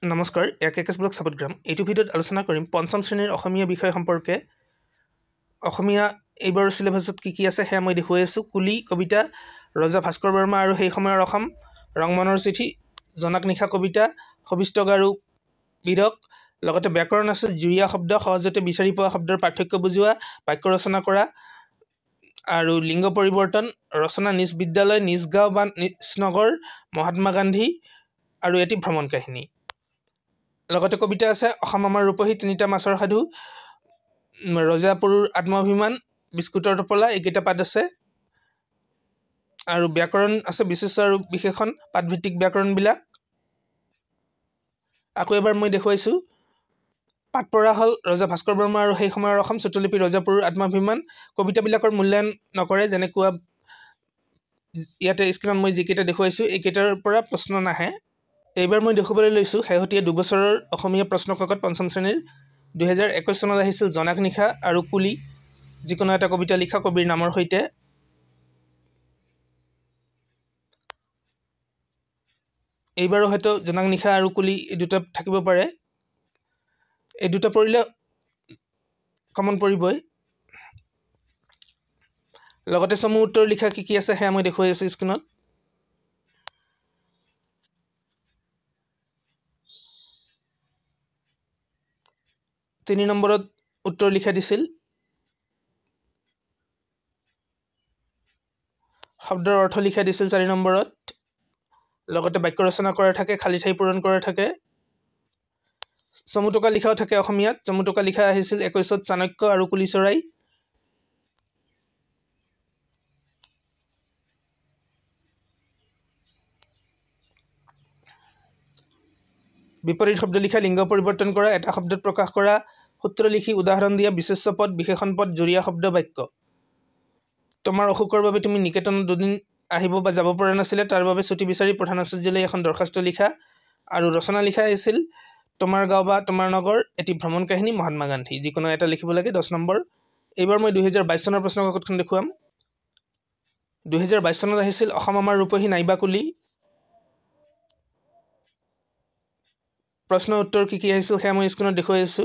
নমস্কাৰ একেকেছ ব্লগ সাপোগ্ৰাম এইটো ভিডিঅ'ত আলোচনা কৰিম পঞ্চম শ্ৰেণীৰ অসমীয়া বিষয় সম্পৰ্কে অসমীয়া এইবাৰ সিলেবাছত কি আছে হেয়া মই দেখুৱাই আছো কুলি কবিতা ৰজা ভাস্কৰ বৰ্মা আৰু সেই সময়ৰ অসম ৰংমনৰ চিঠি জনক নিশা কবিতা হবিষ্টক আৰু বিৰক লগতে ব্যাকৰণ আছে জুৰিয়া শব্দ সহজতে বিচাৰি পোৱা শব্দৰ পাৰ্থক্য বুজোৱা বাক্য ৰচনা কৰা আৰু লিংগ পৰিৱৰ্তন ৰচনা নিজ বিদ্যালয় নিজ গাঁও বা নিজ নগৰ মহাত্মা গান্ধী আৰু এটি ভ্ৰমণ কাহিনী লগতে কবিতা আছে অসম আমাৰ ৰূপহী তিনিটা মাছৰ সাধু ৰজাপুৰৰ আত্মাভিমান বিস্কুটৰ টোপলা এইকেইটা পাত আছে আৰু ব্যাকৰণ আছে বিশেষ আৰু বিশেষণ পাঠভিত্তিক ব্যাকৰণবিলাক আকৌ এবাৰ মই দেখুৱাইছো পাঠ পঢ়া হল ৰজা ভাস্কৰ বৰ্মা আৰু সেই সময়ৰ অসম চতুলিপি ৰজাপুৰৰ আত্মাভিমান কবিতাবিলাকৰ মূল্যায়ন নকৰে যেনেকুৱা ইয়াতে স্ক্ৰীনত মই যিকেইটা দেখুৱাইছো এইকেইটাৰ পৰা প্ৰশ্ন নাহে এইবাৰ মই দেখুৱাবলৈ লৈছো শেহতীয়া দুবছৰৰ অসমীয়া প্ৰশ্নকাকত পঞ্চম শ্ৰেণীৰ 2021 চনত আহিছিল জনক নিশা আৰু কুলি যিকোনো এটা কবিতা লিখা কবিৰ নামৰ সৈতে এইবাৰো হয়তো জনক নিশা আৰু কুলি এই দুটা থাকিব পাৰে এই দুটা পঢ়িলে কমন পৰিবই লগতে সমূহ উত্তৰ লিখা কি আছে হেয়া মই দেখুৱাই আছো স্ক্ৰীনত 3 নম্বৰত উত্তৰ লিখা দিছিল শব্দৰ অৰ্থ লিখা দিছিল 4 নম্বৰত লগতে বাক্য ৰচনা কৰা থাকে খালি ঠাই পূৰণ কৰা থাকে সমুটকা লিখাও থাকে অসমীয়াত সমুটকা লিখা আহিছিল 21ত চাণক্য আৰু কুলিচৰাই বিপৰীত শব্দ লিখা লিংগ পৰিৱৰ্তন কৰা এটা শব্দত প্ৰকাশ কৰা সূত্ৰ লিখি উদাহৰণ দিয়া বিশেষ্য পদ বিশেষণ পদ জুৰিয়া শব্দ বাক্য তোমাৰ অসুখৰ বাবে তুমি নিকেতন দুদিন আহিব বা যাব পৰা নাছিলে তাৰ বাবে ছুটি বিচাৰি প্ৰধান আচাৰ্যলৈ এখন দৰখাস্ত লিখা আৰু ৰচনা লিখা আছিল তোমাৰ গাঁও বা তোমাৰ নগৰ এটি ভ্ৰমণ কাহিনী মহাত্মা গান্ধী যিকোনো এটা লিখিব লাগে 10 নম্বৰ এইবাৰ মই 2022 চনৰ প্ৰশ্নকাকতখন দেখুৱাম 2022 চনত আহিছিল অসম আমাৰ ৰূপহী নাইবা কুলি प्रश्न उत्तर की আহিছিল হেয়া মই স্ক্ৰীনত দেখুৱাই আছো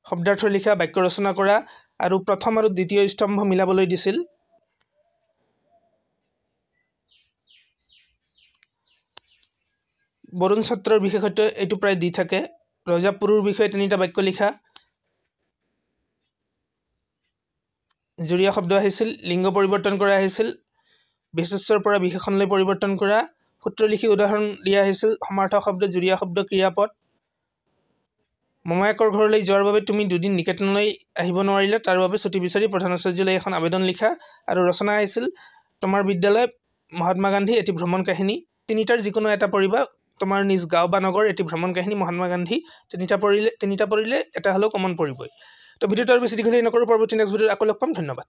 শব্দাৰ্থ লিখা বাক্য ৰচনা কৰা আৰু প্ৰথম আৰু দ্বিতীয় স্তম্ভ মিলাবলৈ দিছিল বৰুণ ছাত্ৰৰ বিশেষত্ব এটো প্ৰায় দি থাকে ৰজাপুৰৰ বিষয়ে তিনিটা বাক্য লিখা জুৰিয়া শব্দ আহিছিল লিংগ পৰিৱৰ্তন কৰা আহিছিল বিশেষ্যৰ পৰা বিশেষণলৈ পৰিৱৰ্তন কৰা সূত্ৰ লিখি উদাহৰণ দিয়া আহিছিল সমাৰ্থক শব্দ জুৰিয়া শব্দ ক্ৰিয়াপদ মমায়কৰ ঘৰলৈ যোৱাৰ বাবে তুমি দুদিন নিকেতনলৈ আহিব নোৱাৰিলা তাৰ বাবে ছুটি বিচাৰি প্ৰধান আচাৰ্যলৈ এখন আবেদন লিখা আৰু ৰচনা আহিছিল তোমাৰ বিদ্যালয় মহাত্মা গান্ধী এটি ভ্ৰমণ কাহিনী তিনিটাৰ যিকোনো এটা পঢ়িবা তোমাৰ নিজ গাঁও বা নগৰ এটি ভ্ৰমণ কাহিনী মহাত্মা গান্ধী তিনিটা পঢ়িলে এটা হলো কমন পৰিবই তো ভিডিওটো বেছি দীঘলীয়া নকৰো পৰৱৰ্তী নেক্সট ভিডিওত আকৌ লগ পাম ধন্যবাদ